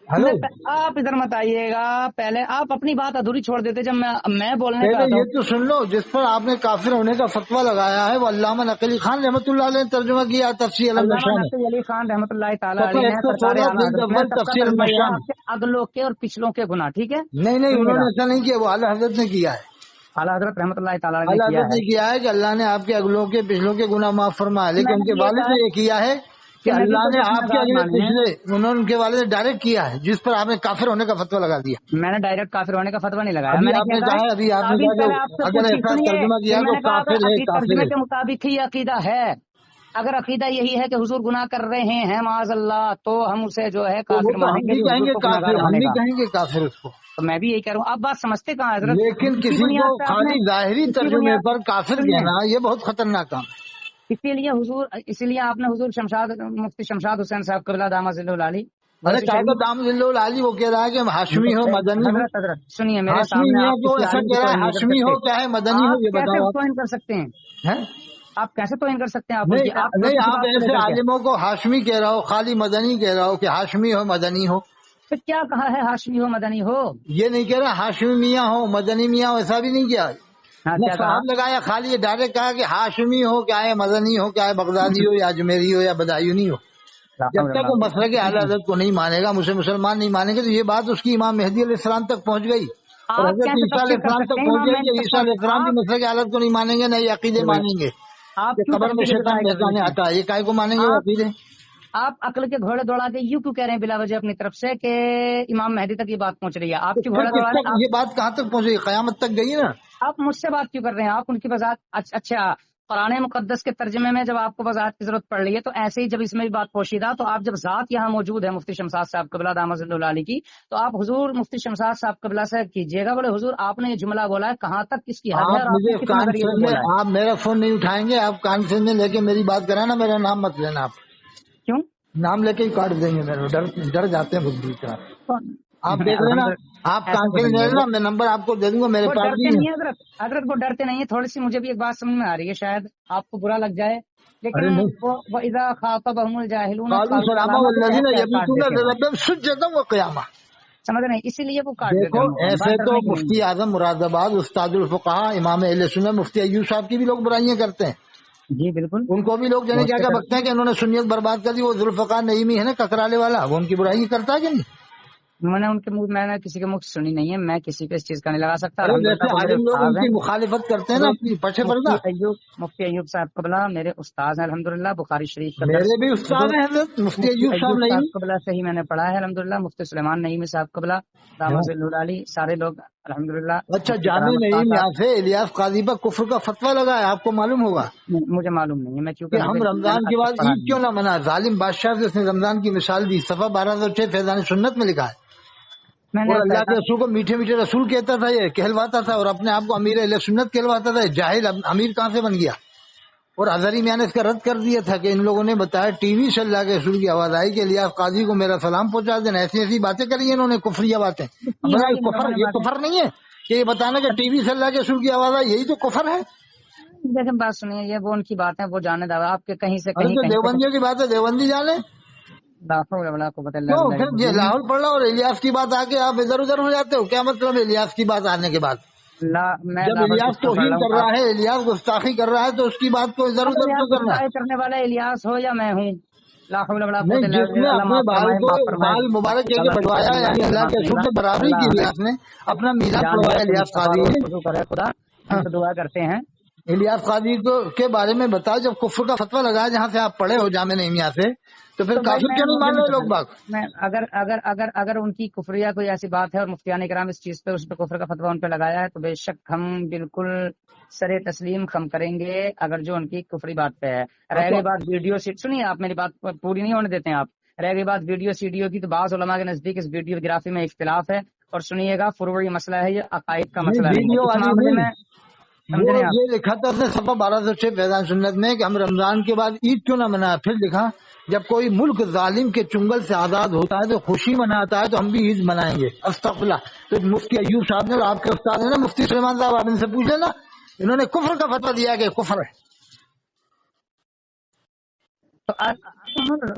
ہلو، آپ ادھر مت آئیے گا، پہلے آپ اپنی بات ادھوری چھوڑ دیتے جب میں بولنے پہ پہلے آتا یہ ہوں. تو سن لو، جس پر آپ نے کافر ہونے کا فتویٰ لگایا ہے وہ علامہ نقلی خان رحمۃ اللہ علیہ نے ترجمہ کیا تفسیر علامہ المشاہ میں، نقی علی خان رحمۃ اللہ تعالیٰ صفحہ علیہ نے سرکار 116 اعلیٰ جلد حضرت میں اول سب کا تفسیر ترجمہ یہ ہے، المشاہ میں. آپ کے اگلوں کے اور پچھلوں کے گناہ. ٹھیک ہے، نہیں، سنیے انہوں گا. نے ایسا نہیں کیا، وہ اعلیٰ حضرت نے کیا ہے. اعلیٰ حضرت رحمۃ اللہ تعالیٰ علیہ نے اعلیٰ کیا حضرت ہے. نے کیا ہے کہ اللہ نے آپ کے اگلوں کے پچھلوں کے گناہ معاف فرمایا، لیکن میں ان نے کے یہ والد کہا نے یہ کیا ہے کہ کہ نبی اللہ کو نے جو آپ کے گناہگار اگلے مانے ہیں، پچھلے، انہوں نے ان کے والد نے ڈائریکٹ کیا ہے، جس پر آپ نے کافر ہونے کا فتویٰ لگا دیا. میں نے ڈائریکٹ کافر ہونے کا فتویٰ نہیں لگایا. ابھی میں نے آپ کیا نے کہا، کہا ابھی آپ نے تعبیر کہا پہلے آپ کہ سے اگر پوچھی، ایسا سنیے ترجمہ کہ کیا میں تو نے کہا کافر ہے، اگر کافر ترجمے ہے. کے مطابق ہی عقیدہ ہے، اگر عقیدہ یہی ہے کہ حضور گناہ کر رہے ہیں معاذ اللہ، تو ہم اسے جو ہے تو وہ کافر تو مانیں ہم گے بھی جو کہیں حضور گے کو گناہگار کافر، ہم مانے بھی گا. کہیں گے کافر اس کو. تو میں بھی یہی کہہ رہا ہوں. آپ بات سمجھتے کہاں حضرت؟ لیکن اسی کسی کو بنیاد پہ آپ نے، خالی ظاہری اسی ترجمے بنیاد، پر کافر سنیے، کہنا یہ بہت خطرناک کام ہے. اسی لیے آپ نے حضور مفتی شمشاد حسین صاحب قبلہ دامہ ظل العالی ارے ویسے کہا شریف. دام علی وہ کہہ رہا ہے کہ ہاشمی ہو مدنی ہو. حضرت سنیے میرے ہاشمی سامنے، میاں آپ کو کسی ایسا عالم کی کہہ رہا توہین ہے، نہیں کر ہاشمی سکتے. ہو کیا ہے مدنی ہو، آپ یہ کیسے بتاؤ توہین کر سکتے ہیں؟ ہیں؟ آپ کیسے توہین کر سکتے ہیں؟ آپ ان کی، آپ نہیں، کی آپ بات کو لے ایسے کر کے عالموں کو ہاشمی کہہ رہا ہو، خالی مدنی کہہ رہا ہو کہ ہاشمی ہو مدنی ہو. پھر کیا کہا ہے ہاشمی ہو مدنی ہو؟ یہ نہیں کہہ رہا ہاشمی میاں ہو مدنی میاں ہو، ایسا بھی نہیں کیا. ہاں، نہ کیا کہا؟ صاحب لگایا، خالی یہ ڈائریکٹ کہا کہ ہاشمی ہو کیا ہے مدنی ہو کیا ہے بغدادی ہو یا اجمیری ہو یا بدایونی ہو. جب تک وہ مسئلہ کے اعلیٰ حضرت کو نہیں مانے گا، مجھے مسلمان نہیں مانیں گے، تو یہ بات اس کی امام مہدی علیہ السلام تک پہنچ گئی اور آپ حضرت کیسے عیسیٰ علیہ تفسیر کر السلام سکتے تک ہیں پہنچ امام گئی کہ عیسیٰ علیہ السلام بھی آپ مسئلہ کے حالت کو نہیں مانیں گے، نہ یہ عقیدے مانیں گے آپ کہ کیوں قبر میں تفسیر شیطان ادرائی کر پہچانے لیتے ہیں؟ آتا ہے، یہ کائے کو مانیں گے وہ آپ عقیدے. آپ عقل کے گھوڑے دوڑا کے یوں کیوں کہہ رہے ہیں بلا وجہ اپنی طرف سے کہ امام مہدی تک یہ بات پہنچ رہی ہے؟ آپ تو کی پھر گھوڑا کس دوڑا تک رہے یہ بات کہاں تک پہنچے گی؟ قیامت تک گئی نا. آپ مجھ سے بات کیوں کر رہے ہیں؟ آپ ان کی وضاحت. اچھا، قرآن مقدس کے ترجمے میں جب آپ کو وضاحت کی ضرورت پڑ رہی ہے، تو ایسے ہی جب اس میں بھی بات پوشیدہ، تو آپ جب ذات یہاں موجود ہے مفتی شمشاد صاحب قبلہ دامہ ظل العالی کی، تو آپ حضور مفتی شمشاد صاحب قبلہ سے کیجیے گا. بولے حضور آپ نے یہ جملہ بولا ہے، کہاں تک اس کی حد ہے آپ اور آپ نے مجھے کس نظریے کانفرنس سے میں، بولا ہے؟ آپ میرا فون نہیں اٹھائیں گے، آپ کانفرنس میں لے کے میری بات کرانا، میرا نام مت لینا. آپ کیوں؟ نام لے کے ہی کاٹ دیں گے، میرے ڈر جاتے ہیں بدھ طرح. آپ دیکھ لینا، الحمد آپ ایسا کچھ کانفرنس نہیں لے ہے. لینا، میں نمبر آپ کو دے دوں گا، میرے وہ پاس ڈرتے بھی نہیں ہے. ہیں حضرت وہ ڈرتے نہیں ہیں. تھوڑی سی مجھے بھی ایک بات سمجھ میں آ رہی ہے، شاید آپ کو برا لگ جائے، ارے لیکن نہیں، وہ اذا خاطبهم الجاهلون قالوا قالوا سلاما سلاما، تو والذین ایسے کاٹ یبیتون دیتے ہیں. لربهم سجدا وقیاما. سمجھ رہے ہیں؟ اسی لیے وہ کاٹ دیتے دیکھو ہیں. ان کو ایسے بات تو ڈرنے کی نہیں مفتی ہے. اعظم مراد آباد استاد الفقہا امام اہل سنت مفتی ایوب صاحب کی بھی لوگ برائیاں کرتے ہیں. جی بالکل، ان کو بھی لوگ جانے بہت کیا سے کیا کرتے بکتے ہیں ہیں. کہ انہوں نے سنیت برباد کر دی. وہ ذوالفقار نعیمی ہے نا ککرالے والا، وہ ان کی برائی کرتا ہے کہ نہیں؟ میں نے ان کے منہ، میں نے کسی کے منہ سے سنی نہیں ہے، میں کسی پہ اس چیز کا نہیں لگا سکتا. ارے الحمدللہ جیسے وہ میرے عالم لوگ ان استاد ہیں. کی مخالفت کرتے ہیں نا اپنی پچھے پردہ. مفتی ایوب صاحب قبلہ میرے استاد ہیں الحمدللہ. بخاری شریف کا درس میرے بھی استاد ہیں حضرت مفتی مفتی ایوب صاحب ایوب نعیمی. صاحب قبلہ سے ہی میں نے پڑھا ہے الحمدللہ. مفتی سلیمان نعیمی صاحب قبلہ دامہ ظل العالی، سارے لوگ الحمدللہ. اچھا، مفتی جامع کرامت خان نعیم صاحب، یہاں سے الیاس قاضی پر کفر کا فتویٰ لگا ہے، آپ کو معلوم ہوگا مجھے معلوم نہیں ہے، میں کیونکہ کہ ہم میں نے رمضان آج کے تک بعد پڑھا عید نہیں کیوں ہے. نہ منا. ظالم بادشاہ سے اس نے رمضان کی مثال دی، صفحہ 1206 فیضان سنت میں لکھا ہے. میں نے اور اللہ کے پیدا رسول کو میٹھے میٹھے رسول کہتا تھا، یہ کہلواتا تھا، اور اپنے آپ کو امیر اہل سنت کہلواتا تھا. جاہل امیر کہاں سے بن گیا؟ اور اظہری میاں نے اس کا رد کر دیا تھا کہ ان لوگوں نے بتایا ٹی وی سے اللہ کے رسول کی آواز آئی کہ الیاس قاضی کو میرا سلام پہنچا دینا. ایسی ایسی باتیں کری ہیں انہوں نے، کفریہ باتیں. کی اب ہے ان لوگوں نے یہ باتیں. کفر نہیں ہے کہ یہ بتانا کہ ٹی وی سے اللہ کے رسول کی آواز آئی، یہی تو کفر ہے. دیکھیں بات سنیے، یہ وہ ان کی بات ہے، وہ جانے دعویٰ آپ کے کہیں سے ارے کہیں تو کہیں سے دیوبندیوں کی بات ہے، دیوبندی جانے. لا حول ولا قوت الا کیوں باللہ پھر یہ العظیم. لاہور پڑھ رہا اور الیاس کی بات آ کے آپ ادھر ادھر ہو جاتے ہو؟ کیا مطلب ہے الیاس کی بات آنے کے بعد؟ میں جب لاہور الیاس کس پر پڑھ توہین رہا ہوں؟ کر رہا ہے، الیاس گستاخی کر رہا ہے، تو اس کی بات کو ادھر ادھر کیوں کرنا ہے؟ گستاخی کرنے والا الیاس ہو یا میں ہوں، لا حول ولا قوت نہیں، الا جس نے باللہ. اللہ اپنے معاف بال فرمائے، کو معاف فرمائے. بال مبارک کہہ کے غلط بٹوایا، اللہ یعنی سے اللہ کے معاف رسول کرے سے گا. برابری اللہ کی ہمیں الیاس نے، اپنا میلاد جان پڑھوایا بوجھ کے الیاس مصطفیٰ قاضی روز نے. وضو کرے. خدا ہم سے دعا کرتے ہیں. الیاس قاضی کے بارے میں بتاؤ، جب کفر کا فتویٰ لگایا جہاں سے آپ پڑھے ہو جامع نعیمیہ سے، تو پھر تو بھائی کافر کیوں نہیں مجھے مان نہیں رہے پتا. لوگ باغ؟ میں اگر ان کی کفریہ کوئی ایسی بات ہے اور مفتیان کرام اس چیز پہ، اس پہ کفر کا فتویٰ ان پہ لگایا ہے، تو بے شک ہم بالکل سر تسلیم خم کریں گے، اگر جو ان کی کفری بات پہ ہے. رہ اچھا، گئی بات ویڈیو سنیے، آپ میری بات پوری نہیں ہونے دیتے ہیں آپ. رہ گئی بات ویڈیو سیڈیو کی، تو بعض علماء کے نزدیک اس ویڈیو گرافی میں اختلاف ہے. اور سنیے گا، فروعی مسئلہ ہے، یہ عقائد کا نہیں مسئلہ نہیں ہے. ویڈیو اس والی معاملے نہیں، میں سمجھ رہے ہیں یہ لکھا تھا اس نے صفحہ 1206 فیضان سنت میں کہ ہم رمضان کے بعد عید کیوں نہ منائے. پھر لکھا جب کوئی ملک ظالم کے چنگل سے آزاد ہوتا ہے تو خوشی مناتا ہے تو ہم بھی عید منائیں گے. استغفراللہ. تو مفتی ایوب صاحب نے، آپ کے استاد ہیں نا مفتی سلیمان صاحب، آپ ان سے پوچھ لینا، انہوں نے کفر کا فتویٰ دیا کہ کفر ہے. تو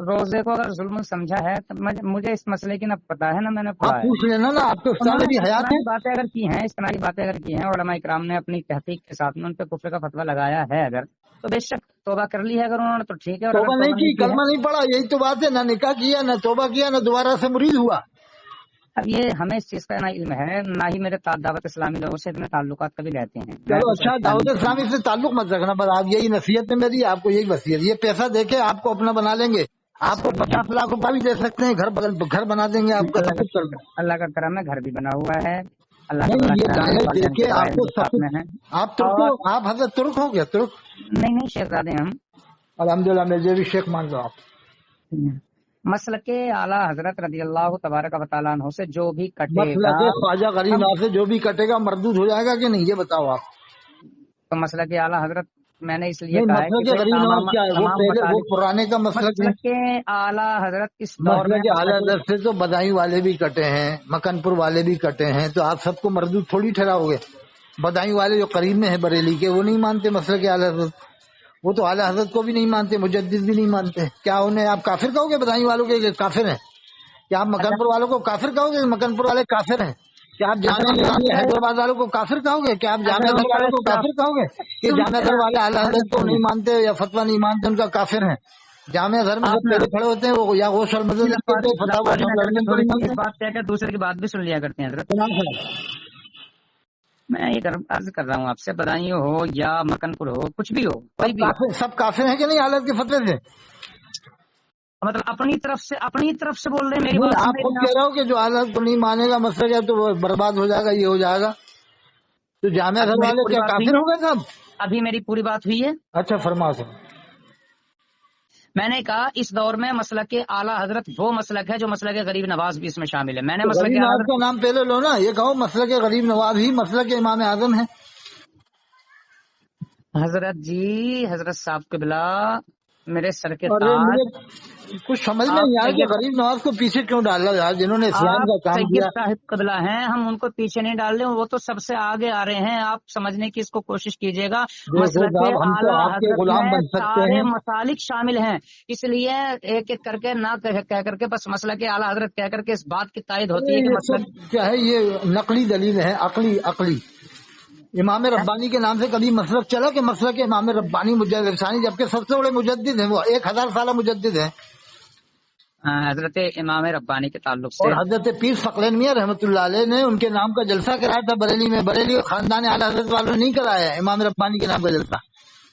روزے کو اگر ظلم سمجھا ہے تو مجھے اس مسئلے کی نہ پتا ہے نہ میں نے پڑھا آپ ہے. پوچھ لینا نا، آپ کے استاد انہوں نے بھی اس حیات طرح ہیں. کی باتیں اگر کی ہیں، اس طرح کی باتیں اگر کی ہیں، علماء کرام نے اپنی تحقیق کے ساتھ میں ان پہ کفر کا فتویٰ لگایا ہے اگر، تو بے شک توبہ کر لی ہے اگر انہوں نے تو ٹھیک ہے، اور اگر توبہ نہیں کی، ہے کلمہ نہیں پڑھا، یہی تو بات ہے. نہ نکاح کیا، نہ توبہ کیا، نہ دوبارہ سے مرید ہوا. اب یہ ہمیں اس چیز کا نہ علم ہے، نہ ہی میرے دعوت اسلامی لوگوں سے اتنے تعلقات کبھی رہتے ہیں. میں چلو تو اچھا، صرف دعوت اسلامی سے تعلق مت رکھنا، بس آپ یہی نصیحت ہے میری، آپ کو یہی وصیت. یہ پیسہ دے کے آپ کو اپنا بنا لیں گے، آپ کو 50 لاکھ روپیہ بھی دے سکتے ہیں، گھر بنا دیں گے آپ کا، سب کچھ چل رہا ہے. اللہ کا کرم ہے، گھر بھی بنا ہوا ہے، اللہ کا نہیں، بڑا یہ کرم ہے، دعوت دے والدین کے کے آپ دعائیں کو بھی سب ساتھ میں ہیں. کچھ. آپ ترک ہو، اور آپ حضرت ترک ہو گیا؟ ترک نہیں شہزادے ہم. الحمدللہ، مجھے بھی شیخ مان لو آپ. مسلک اعلیٰ حضرت رضی اللہ تبارک و تعالیٰ عنہ سے جو بھی کٹے گا، مسلک خواجہ غریب ہم نواز سے جو بھی کٹے گا مردود ہو جائے گا کہ نہیں، یہ بتاؤ آپ. تو مسلک اعلیٰ حضرت میں نے اس لیے نہیں، کہا ہے مسلک کہ غریب نواز کیا ہے؟ وہ تمام پہلے، وہ مسالک پرانے کا مسلک ہے. مسلک اعلیٰ حضرت اس دور میں مسلک اعلیٰ حضرت سے تو بدائی والے بھی کٹے ہیں، مکن پور والے بھی کٹے ہیں، تو آپ سب کو مردود تھوڑی ٹھہراؤ گے. بدائی والے جو قریب میں ہیں بریلی کے، وہ نہیں مانتے مسلک اعلیٰ حضرت، وہ تو اعلیٰ حضرت کو بھی نہیں مانتے، مجدد بھی نہیں مانتے. کیا انہیں آپ کافر کہو گے بدائی والوں کے کافر ہیں؟ کیا آپ مکن پور والوں کو کافر کہو گے؟ مکن پور والے کافر ہیں. کیا آپ جامعہ نظامیہ حیدرآباد والوں کو کافر کہو گے؟ کیا آپ جامعہ گھر والوں کو کافر کہو گے؟ کہ جامعہ گھر والے اعلیٰ حضرت کو نہیں مانتے یا فتویٰ نہیں مانتے، ان کا کافر ہیں. جامعہ گھر میں جب پہلے کھڑے ہوتے ہیں وہ یا غوث المدد نہیں کرتے، فتح کو لڑنے کو نہیں اس مانتے. بات کہہ کر دوسرے کی بات بھی سن لیا کرتے ہیں حضرت. میں یہ عرض کر رہا ہوں آپ سے، بدائیوں ہو یا مکن پور ہو، کچھ بھی ہو، کوئی بھی ہو، سب کافر ہیں کہ نہیں حالت کے فتوے سے؟ مطلب اپنی طرف سے بول رہے ہیں. میری نہیں، بات آپ خود کہہ رہے ہو کہ جو حالت کو نہیں مانے گا مسئلہ ہے تو وہ برباد ہو جائے گا، یہ ہو جائے گا. تو جامعہ گھر والے کیا کافر ہو گئے سب؟ ابھی میری پوری بات ہوئی ہے. اچھا فرما سر. میں نے کہا اس دور میں مسلک اعلیٰ حضرت وہ مسلک ہے جو مسلک غریب نواز بھی اس میں شامل ہے. میں نے مسلک غریب نواز حضرت کا نام پہلے لو نا، یہ کہو مسلک غریب نواز ہی مسلک امام اعظم ہے. حضرت جی، حضرت صاحب قبلہ میرے سر کے اور تاج، کچھ سمجھ میں نہیں آیا کہ غریب نواز کو پیچھے کیوں ڈالا یار، جنہوں نے اسلام کا آپ کام سید کیا. صاحب قبلہ ہیں، ہم ان کو پیچھے نہیں ڈال رہے، وہ تو سب سے آگے آ رہے ہیں. آپ سمجھنے کی اس کو کوشش کیجیے گا. دیکھو مسلک صاحب، ہم تو اعلیٰ آپ کے حضرت غلام میں بن سکتے سارے ہیں. مسالک شامل ہیں، اس لیے ایک ایک کر کے نہ کہہ کر کے بس مسلک اعلیٰ حضرت کہہ کر کے اس بات کی تائید ہوتی ہے کہ یہ مسلک تو کیا ہے، یہ نقلی دلیل ہے، عقلی. امام ربانی کے نام سے کبھی مسلک چلا کہ مسلک امام ربانی مجدد ثانی، جبکہ سب سے بڑے مجدد ہیں، وہ 1000 سالہ مجدد ہیں. حضرت امام ربانی کے تعلق سے. اور حضرت پیر ثقلین میاں رحمۃ اللہ علیہ نے ان کے نام کا جلسہ کرایا تھا بریلی میں. بریلی اور خاندان اعلیٰ حضرت والوں نے نہیں کرایا امام ربانی کے نام کا جلسہ،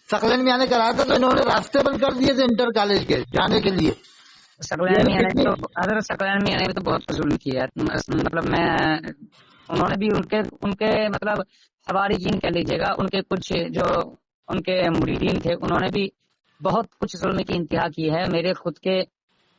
ثقلین میاں نے کرایا تھا. تو انہوں نے راستے بند کر دیے تھے انٹر کالج کے جانے کے لیے. ثقلین میاں نے تو حضرت ثقلین میاں نے بھی تو بہت ظلم کیا ہے. مطلب انہوں نے بھی ان کے مطلب حواریین کہہ لیجیے گا، ان کے کچھ جو ان کے مریدین تھے، انہوں نے بھی بہت کچھ ظلم کی انتہا کی ہے. میرے خود کے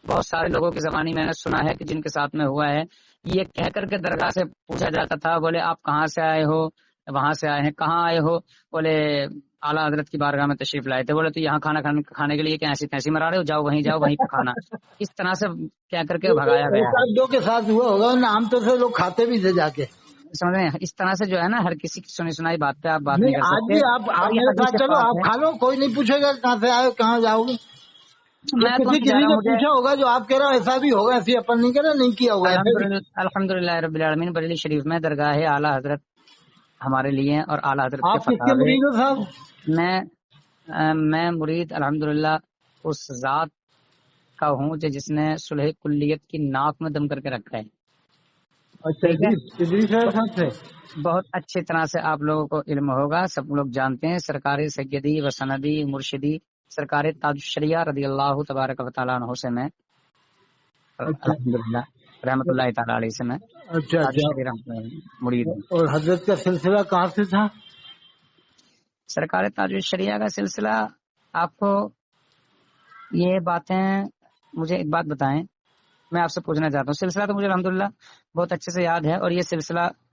بہت سارے لوگوں کی زبانی میں نے سنا ہے کہ جن کے ساتھ میں ہوا ہے، یہ کہہ کر کے درگاہ سے پوچھا جاتا تھا، بولے آپ کہاں سے آئے ہو؟ وہاں سے آئے ہیں. کہاں آئے ہو؟ بولے اعلیٰ حضرت کی بارگاہ میں تشریف لائے تھے. بولے تو یہاں کھانا کھانے کے لیے ایسی تیسی مرا رہے ہو، جاؤ وہیں پہ کھانا. اس طرح سے کہہ کر کے بھگایا گیا ہے. دو کے ساتھ ہوا ہوگا، عام طور سے لوگ کھاتے بھی تھے جا کے. سمجھ رہے ہیں؟ اس طرح سے جو ہے نا، ہر کسی کی سنی سنائی بات پہ آپ بات نہیں نہیں، کر آج سکتے. بھی آپ میرے ساتھ چلو، آپ کھا لو، کوئی نہیں پوچھے گا کہاں سے آئے کہاں جاؤ گے. میں تو کسی کہہ رہا نے ہوں، پوچھا ہوگا جو آپ کہہ رہے ہو ایسا بھی ہوگا، ایسے اپن نہیں کہہ رہا نہیں کیا ہوگا. الحمد للہ رب العالمین. بریلی شریف میں درگاہ اعلیٰ حضرت ہمارے لیے اور اعلیٰ حضرت کے آپ کس کے فتاوے. مرید ہو صاحب؟ میں مرید الحمدللہ اس ذات کا ہوں جس نے صلح کلیت کی ناک میں دم کر کے رکھا ہے. اچھا، ادریس صاحب سے بہت اچھی طرح سے آپ لوگوں کو علم ہوگا، سب لوگ جانتے ہیں. سرکار سیدی و سندی مرشدی سرکار تاج الشریعہ رضی اللہ تبارک و تعالیٰ عنہ سے میں الحمدللہ رحمۃ اللہ تعالیٰ علیہ سے میں مرید ہوں. اور حضرت کا سلسلہ کہاں سے تھا؟ سرکار تاج الشریعہ کا سلسلہ، آپ کو یہ باتیں، مجھے ایک بات بتائیں، میں آپ سے پوچھنا چاہتا ہوں. سلسلہ تو مجھے الحمدللہ بہت اچھے سے یاد ہے، اور یہ سلسلہ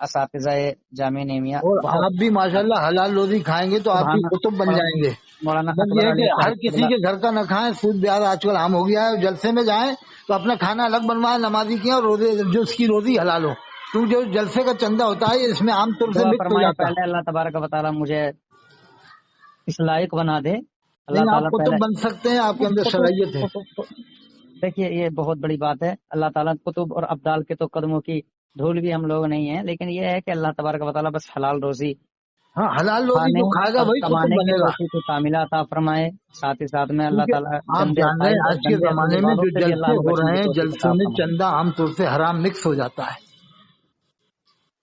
اساتذہ جامعہ نعمیہ اور بہت آپ بھی ماشاءاللہ حلال روزی کھائیں گے تو آپ بھی قطب بن جائیں گے. مولانا بس اکبر یہ ہے علی کہ ہر صاحب کسی کے گھر کا نہ کھائیں. سود بیار آج کل عام ہو گیا ہے. جلسے میں جائیں تو اپنا کھانا الگ بنوائیں, نمازی کیا, اور روزے جو اس کی روزی حلال ہو, کیونکہ جو جلسے کا چندہ ہوتا ہے اس میں عام طور سے دعا مکس ہو فرمائے جاتا ہے. پہلے اللہ تبارک و تعالیٰ مجھے اس لائق بنا دے. اللہ نہیں, آپ تعالیٰ قطب پہلے بن سکتے ہیں, آپ کے اندر صلاحیت ہے. دیکھیے یہ بہت بڑی بات ہے. اللہ تعالیٰ قطب اور ابدال کے تو قدموں کی دھول بھی ہم لوگ نہیں ہیں, لیکن یہ ہے کہ اللہ تبارک و تعالیٰ بس حلال روزی ہاں, حلال روزی کھانے جو کھائے گا اور وہی قطب کمانے کی بنے گا. توفیق کاملہ عطا فرمائے. ساتھ ہی ساتھ میں اللہ تعالیٰ کیونکہ آپ گندے جان رہے عقائد ہیں اور آج کے گندے زمانے میں والوں جو سے بھی اللہ جلسے ہمیں ہو بچنے رہے کی ہیں, توفیق جلسوں عطا میں فرمائے. چندہ عام طور سے حرام مکس ہو جاتا ہے.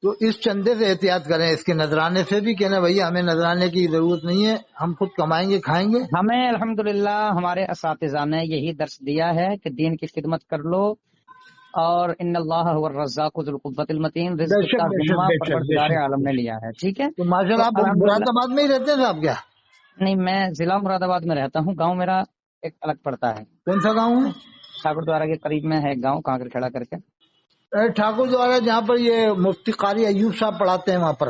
تو اس چندے سے احتیاط کریں. اس کے نذرانے سے بھی کہنا بھیا ہمیں نذرانے کی ضرورت نہیں ہے, ہم خود کمائیں گے کھائیں گے. ہمیں الحمدللہ ہمارے اساتذہ نے یہی درس دیا ہے کہ دین کی خدمت کر لو, اور ان اللہ هو الرزاق ذو القوۃ المتین, بے رزق شک کا بے شک ذمہ بے شک بے پروردگار شک. عالم نے لیا ہے. ٹھیک ہے, تو ماشاء تو اللہ آپ الحمدللہ. مراد آباد میں ہی رہتے ہیں صاحب کیا؟ نہیں, میں ضلع مراد آباد میں رہتا ہوں. گاؤں میرا ایک الگ پڑتا ہے. کون سا گاؤں ہے؟ ٹھاکر دوارا کے قریب میں ہے گاؤں, کانکر کھڑا کر کے. ٹھاکر دوارا, جہاں پر یہ مفتی قاری ایوب صاحب پڑھاتے ہیں, وہاں پر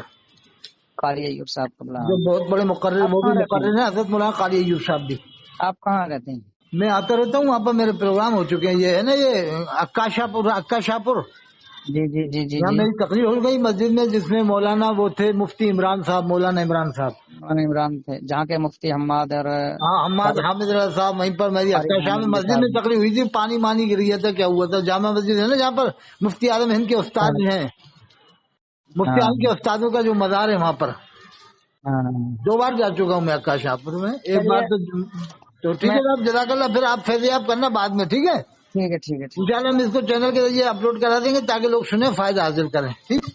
قاری ایوب صاحب قبلہ. جو بہت بڑے مقرر, آپ وہ بھی کہاں رہتے ہیں؟ مقرر ہیں حضرت مولانا قاری ایوب صاحب بھی. آپ کہاں رہتے ہیں؟ میں آتا رہتا ہوں وہاں پر, میرے پروگرام ہو چکے ہیں. یہ ہے نا یہ اکا شاہ پور, اکا شاہ پور, جی جی جی جی یہاں جی. میری تقریر ہو گئی مسجد میں, جس میں مولانا وہ تھے مفتی عمران صاحب, مولانا عمران صاحب. مولانا عمران تھے, جہاں کے مفتی حماد اور ہاں, حماد حامد رضا صاحب. وہیں پر میری فارغ اکا شاہ میں حامد مسجد میں صاحب. تقریر ہوئی تھی. پانی مانی گر گیا تھا, کیا ہوا تھا. جامع مسجد ہے نا جہاں پر مفتی اعظم ہند کے استاد ہیں, مفتی ہاں اعظم کے استادوں کا جو مزار ہے وہاں پر. ہاں. 2 بار جا چکا ہوں میں اکا شاہ پور میں. ایک چلیے, بار تو ٹھیک میں ہے صاحب, جزاک اللہ. پھر آپ فیضیاب کرنا بعد میں, ٹھیک ہے. ٹھیک ہے ٹھیک ہے ٹھیک. انشاءاللہ ہم اس کو چینل کے ذریعے اپلوڈ کرا دیں گے تاکہ لوگ سنیں, فائدہ حاصل کریں. ٹھیک,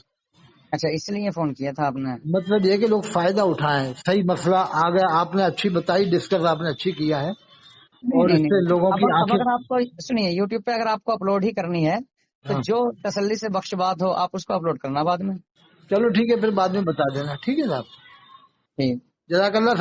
اچھا, اس لیے فون کیا تھا آپ نے؟ مطلب یہ کہ لوگ فائدہ اٹھائیں. صحیح مسئلہ آ گیا, آپ نے اچھی بتائی, ڈسکس آپ نے اچھی کیا ہے, نہیں اور نہیں اس سے نہیں. لوگوں کی اب آنکھیں. اگر آپ کو سنیے, یوٹیوب پہ اگر آپ کو اپلوڈ ہی کرنی ہے تو ہاں, جو تسلی سے بخش بات ہو آپ اس کو اپلوڈ کرنا بعد میں. چلو ٹھیک ہے, پھر بعد میں بتا دینا. ٹھیک ہے صاحب, ٹھیک. جزاک اللہ.